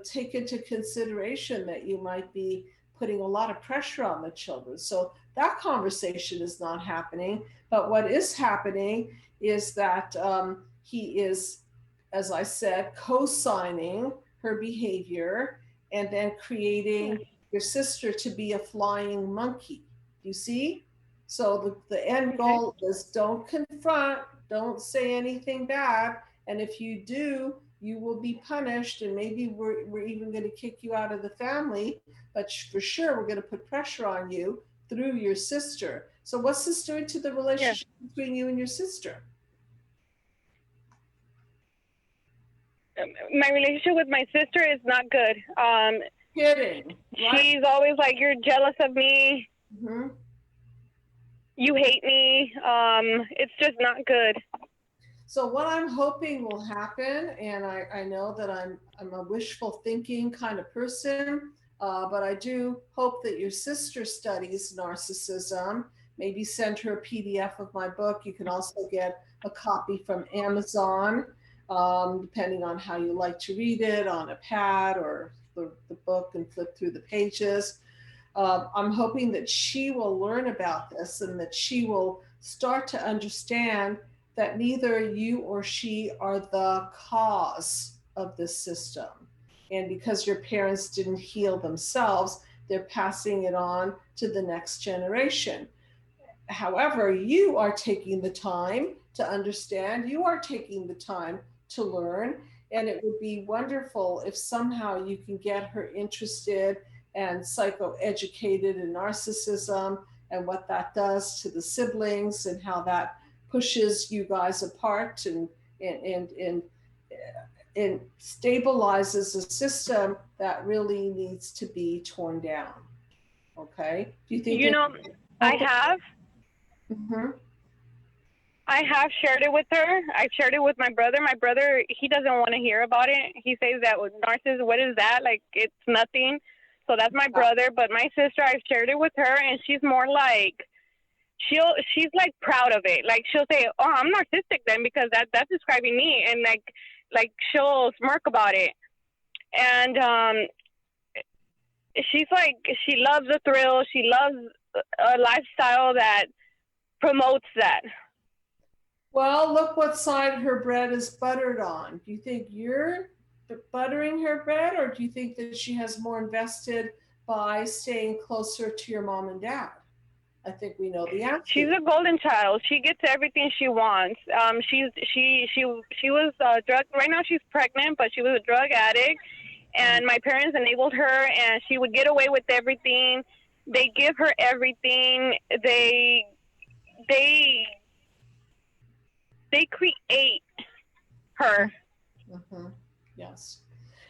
[SPEAKER 1] take into consideration that you might be putting a lot of pressure on the children. So that conversation is not happening. But what is happening is that he is, as I said, co-signing her behavior and then creating your sister to be a flying monkey. You see? So the end goal is don't confront, don't say anything bad. And if you do, you will be punished, and maybe we're even going to kick you out of the family, but for sure we're going to put pressure on you through your sister. So what's this doing to the relationship between you and your sister?
[SPEAKER 4] My relationship with my sister is not good.
[SPEAKER 1] Kidding. Right?
[SPEAKER 4] She's always like, you're jealous of me. You hate me. It's just not good.
[SPEAKER 1] So what I'm hoping will happen, and I know that I'm a wishful thinking kind of person, but I do hope that your sister studies narcissism. Maybe send her a PDF of my book. You can also get a copy from Amazon, depending on how you like to read it, on a pad or the book and flip through the pages. I'm hoping that she will learn about this and that she will start to understand that neither you or she are the cause of this system. And because your parents didn't heal themselves, they're passing it on to the next generation. However, you are taking the time to understand, you are taking the time to learn, and it would be wonderful if somehow you can get her interested and psychoeducated in narcissism and what that does to the siblings and how that pushes you guys apart and stabilizes a system that really needs to be torn down. Okay? Do you think
[SPEAKER 4] I have. I have shared it with her. I've shared it with my brother. My brother, he doesn't want to hear about it. He says that with narcissism, what is that? Like, it's nothing. So that's my brother. But my sister, I've shared it with her, and she's more like, she's like proud of it. Like, she'll say, "Oh, I'm narcissistic then because that's describing me," and like she'll smirk about it. And she's like, she loves the thrill. She loves a lifestyle that promotes that.
[SPEAKER 1] Well, look what side her bread is buttered on. Do you think you're buttering her bread, or do you think that she has more invested by staying closer to your mom and dad? I think we know the answer.
[SPEAKER 4] She's a golden child. She gets everything she wants. She was drug. Right now she's pregnant, but she was a drug addict, and my parents enabled her, and she would get away with everything. They give her everything. They create her.
[SPEAKER 1] Mm-hmm. Yes.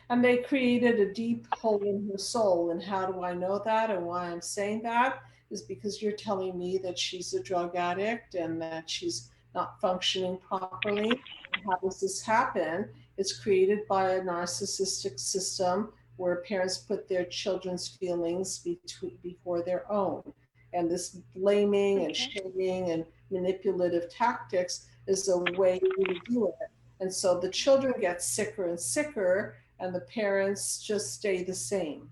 [SPEAKER 1] And they created a deep hole in her soul. And how do I know that? And why I'm saying that is because you're telling me that she's a drug addict and that she's not functioning properly. And how does this happen? It's created by a narcissistic system where parents put their children's feelings before their own. And this blaming and shaming and manipulative tactics is a way to do it. And so the children get sicker and sicker, and the parents just stay the same.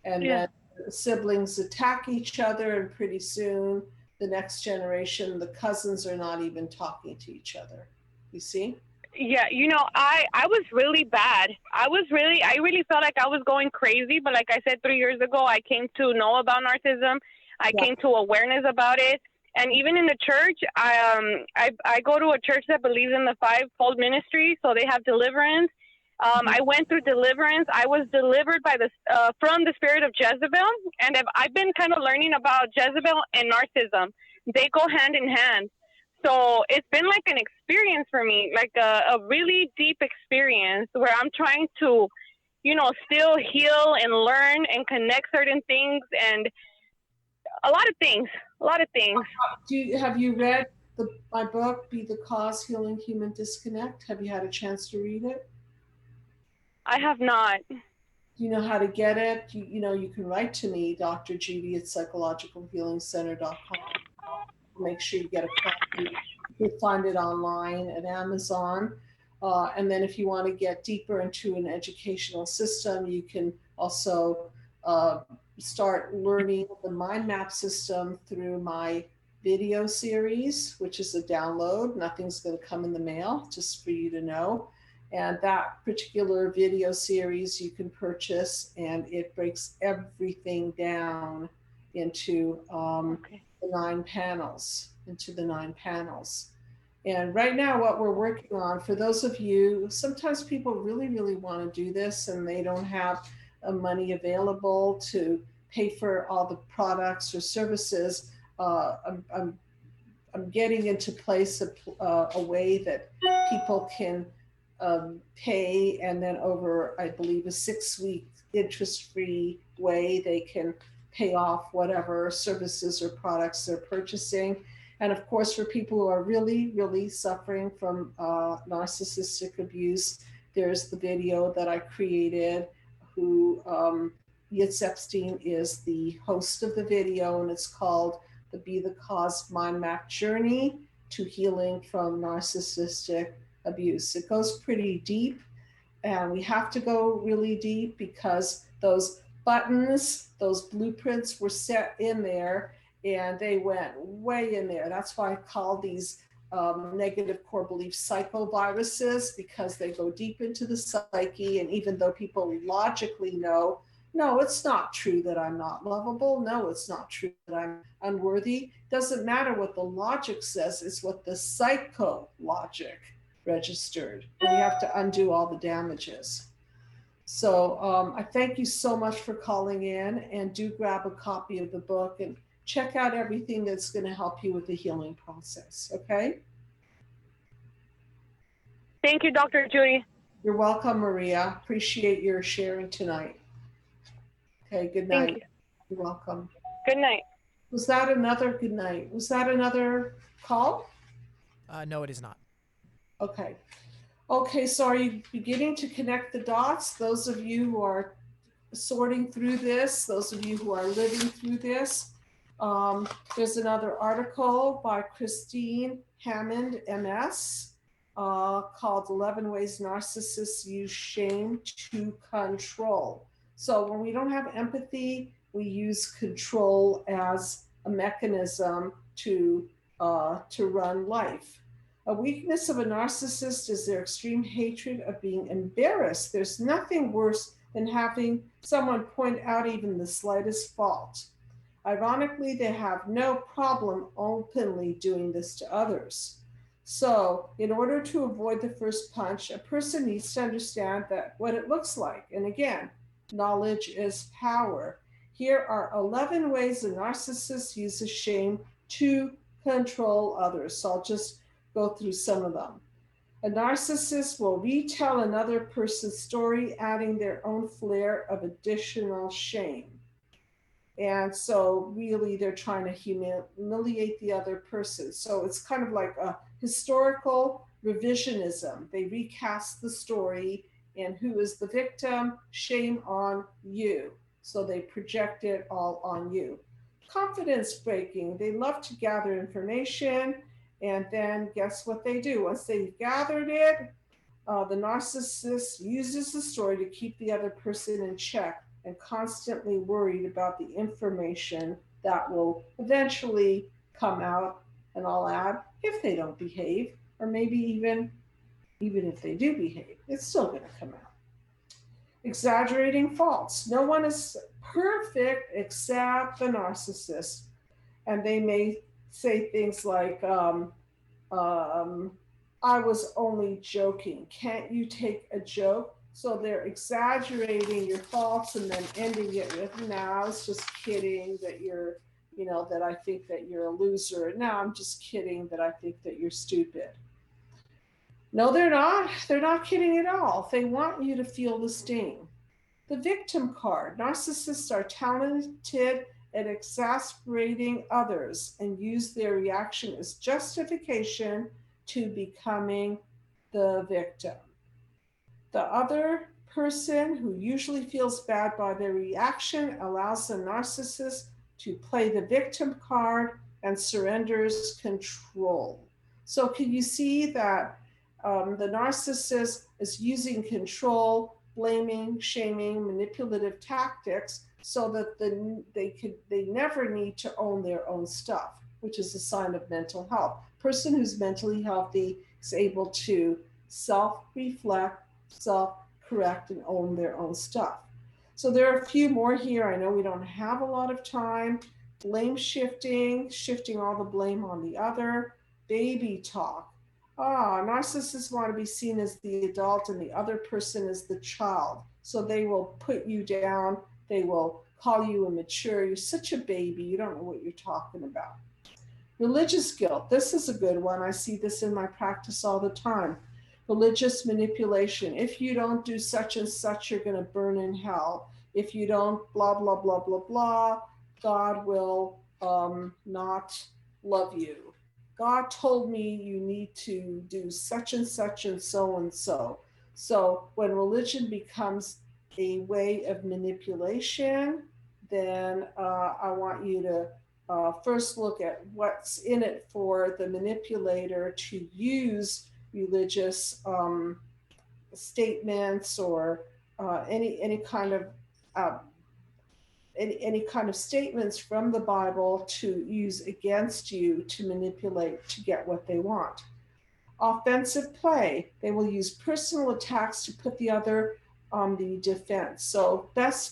[SPEAKER 1] And then the siblings attack each other, and pretty soon the next generation, the cousins are not even talking to each other. You see?
[SPEAKER 4] Yeah, I was really bad. I really felt like I was going crazy, but like I said, 3 years ago, I came to know about narcissism. I came to awareness about it. And even in the church, I go to a church that believes in the fivefold ministry, so they have deliverance. I went through deliverance. I was delivered by from the spirit of Jezebel, and I've been kind of learning about Jezebel and narcissism. They go hand in hand. So it's been like an experience for me, like a really deep experience where I'm trying to, still heal and learn and connect certain things and a lot of things.
[SPEAKER 1] Have you read my book, Be the Cause, Healing Human Disconnect? Have you had a chance to read it?
[SPEAKER 4] I have not.
[SPEAKER 1] Do you know how to get it? You can write to me, Dr. Judy at psychologicalhealingcenter.com. Make sure you get a copy. You can find it online at Amazon. And then if you want to get deeper into an educational system, you can also start learning the mind map system through my video series, which is a download. Nothing's going to come in the mail, just for you to know. And that particular video series you can purchase, and it breaks everything down into the 9 panels, And right now what we're working on, for those of you, sometimes people really, really want to do this and they don't have money available to pay for all the products or services. I'm getting into place a way that people can pay, and then over, I believe, a 6-week interest-free way, they can pay off whatever services or products they're purchasing. And of course, for people who are really, really suffering from narcissistic abuse, there's the video that I created, who Yitz Epstein is the host of the video, and it's called the Be the Cause Mind Map Journey to Healing from Narcissistic Abuse. It goes pretty deep, and we have to go really deep because those buttons, those blueprints were set in there, and they went way in there. That's why I call these negative core belief psychoviruses, because they go deep into the psyche. And even though people logically know, no, it's not true that I'm not lovable. No, it's not true that I'm unworthy. Doesn't matter what the logic says. It's what the psycho logic registered. And you have to undo all the damages. So I thank you so much for calling in, and do grab a copy of the book and check out everything that's going to help you with the healing process. Okay?
[SPEAKER 4] Thank you, Dr. Judy.
[SPEAKER 1] You're welcome, Maria. Appreciate your sharing tonight. Okay, good night.
[SPEAKER 4] Thank you.
[SPEAKER 1] You're welcome.
[SPEAKER 4] Good night.
[SPEAKER 1] Was that another good night? Was that another call?
[SPEAKER 2] No, it is not.
[SPEAKER 1] Okay. Okay, so are you beginning to connect the dots? Those of you who are sorting through this, those of you who are living through this. There's another article by Christine Hammond, MS, called 11 Ways Narcissists Use Shame to Control. So when we don't have empathy, we use control as a mechanism to run life. A weakness of a narcissist is their extreme hatred of being embarrassed. There's nothing worse than having someone point out even the slightest fault. Ironically, they have no problem openly doing this to others. So, in order to avoid the first punch, a person needs to understand that what it looks like. And again, knowledge is power. Here are 11 ways a narcissist uses shame to control others. So I'll just go through some of them. A narcissist will retell another person's story, adding their own flair of additional shame. And so really they're trying to humiliate the other person. So it's kind of like a historical revisionism. They recast the story and who is the victim? Shame on you. So they project it all on you. Confidence breaking. They love to gather information. And then guess what they do? Once they've gathered it, the narcissist uses the story to keep the other person in check and constantly worried about the information that will eventually come out. And I'll add, if they don't behave, or maybe even if they do behave, it's still going to come out. Exaggerating faults. No one is perfect except the narcissist. And they may say things like, I was only joking. Can't you take a joke? So they're exaggerating your faults and then ending it with, no, I was just kidding that you're, that I think that you're a loser. No, I'm just kidding that I think that you're stupid. No, they're not. They're not kidding at all. They want you to feel the sting. The victim card. Narcissists are talented at exasperating others and use their reaction as justification to becoming the victim. The other person, who usually feels bad by their reaction, allows the narcissist to play the victim card and surrenders control. So can you see that the narcissist is using control, blaming, shaming, manipulative tactics so that they never need to own their own stuff, which is a sign of mental health. Person who's mentally healthy is able to self-reflect, self-correct, and own their own stuff. So there are a few more here. I know we don't have a lot of time. Blame shifting, shifting all the blame on the other. Baby talk. Narcissists want to be seen as the adult and the other person as the child. So they will put you down. They will call you immature. You're such a baby. You don't know what you're talking about. Religious guilt. This is a good one. I see this in my practice all the time. Religious manipulation. If you don't do such and such, you're going to burn in hell. If you don't blah, blah, blah, blah, blah, God will not love you. God told me you need to do such and such and so and so. So when religion becomes a way of manipulation, then I want you to first look at what's in it for the manipulator to use religious statements or any kind of statements from the Bible to use against you to manipulate to get what they want. Offensive play. They will use personal attacks to put the other on the defense. So the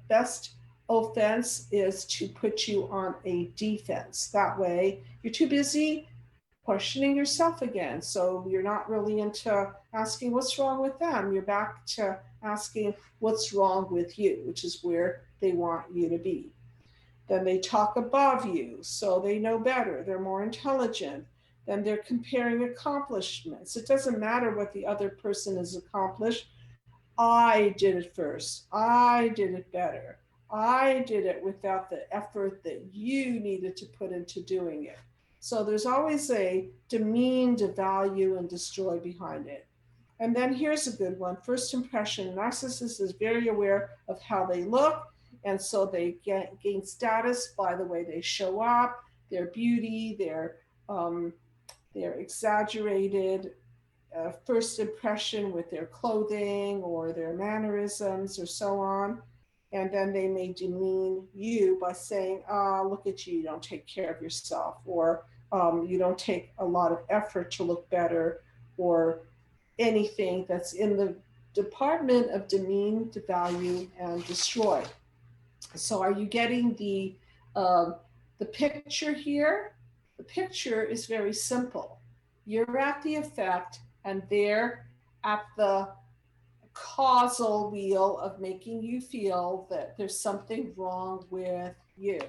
[SPEAKER 1] best offense is to put you on a defense. That way you're too busy questioning yourself again. So you're not really into asking what's wrong with them. You're back to asking what's wrong with you, which is where they want you to be. Then they talk above you, so they know better. They're more intelligent. Then they're comparing accomplishments. It doesn't matter what the other person has accomplished. I did it first. I did it better. I did it without the effort that you needed to put into doing it. So there's always a demean, devalue, and destroy behind it. And then here's a good one. First impression. Narcissist is very aware of how they look. And so they gain status by the way they show up, their beauty, their exaggerated first impression with their clothing or their mannerisms or so on. And then they may demean you by saying, oh, look at you, you don't take care of yourself, or you don't take a lot of effort to look better, or anything that's in the department of demean, devalue, and destroy. So are you getting the picture here? The picture is very simple. You're at the effect and they're at the causal wheel of making you feel that there's something wrong with you.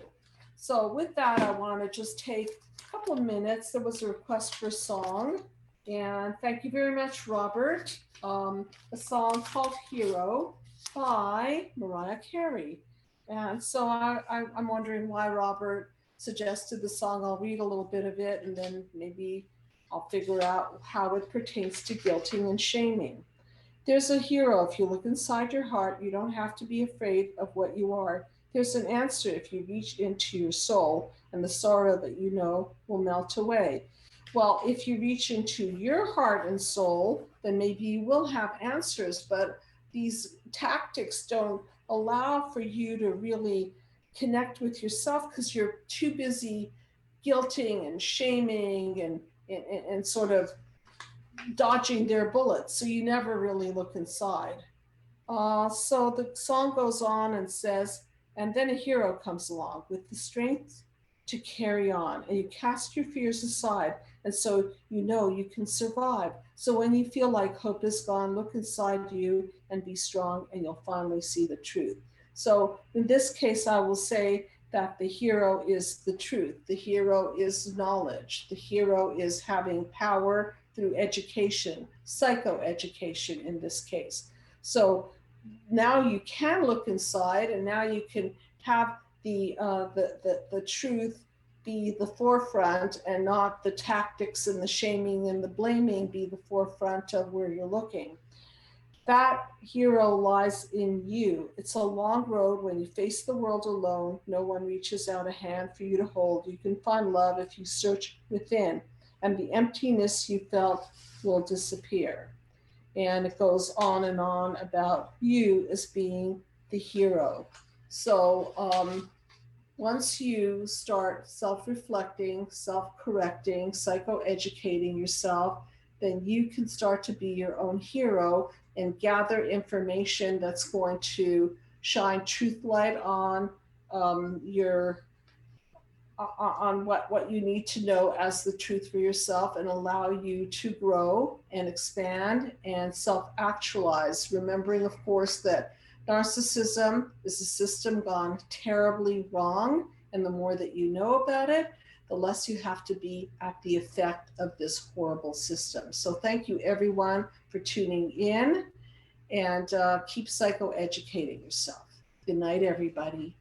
[SPEAKER 1] So with that, I want to just take a couple of minutes. There was a request for a song. And thank you very much, Robert. A song called Hero by Mariah Carey. And so I'm wondering why Robert suggested the song. I'll read a little bit of it and then maybe I'll figure out how it pertains to guilting and shaming. There's a hero. If you look inside your heart, you don't have to be afraid of what you are. There's an answer if you reach into your soul, and the sorrow that you know will melt away. Well, if you reach into your heart and soul, then maybe you will have answers, but these tactics don't allow for you to really connect with yourself because you're too busy guilting and shaming and sort of dodging their bullets. So you never really look inside. So the song goes on and says, and then a hero comes along with the strength to carry on, and you cast your fears aside. And so you know you can survive. So when you feel like hope is gone, look inside you and be strong, and you'll finally see the truth. So in this case, I will say that the hero is the truth. The hero is knowledge. The hero is having power through education, psychoeducation in this case. So now you can look inside, and now you can have the truth be the forefront, and not the tactics and the shaming and the blaming be the forefront of where you're looking. That hero lies in you. It's a long road. When you face the world alone, no one reaches out a hand for you to hold. You can find love if you search within, and the emptiness you felt will disappear. And it goes on and on about you as being the hero. So once you start self-reflecting, self-correcting, psychoeducating yourself, then you can start to be your own hero and gather information that's going to shine truth light on what you need to know as the truth for yourself, and allow you to grow and expand and self-actualize. Remembering, of course, that narcissism is a system gone terribly wrong, and the more that you know about it, the less you have to be at the effect of this horrible system. So thank you everyone for tuning in, and keep psychoeducating yourself. Good night, everybody.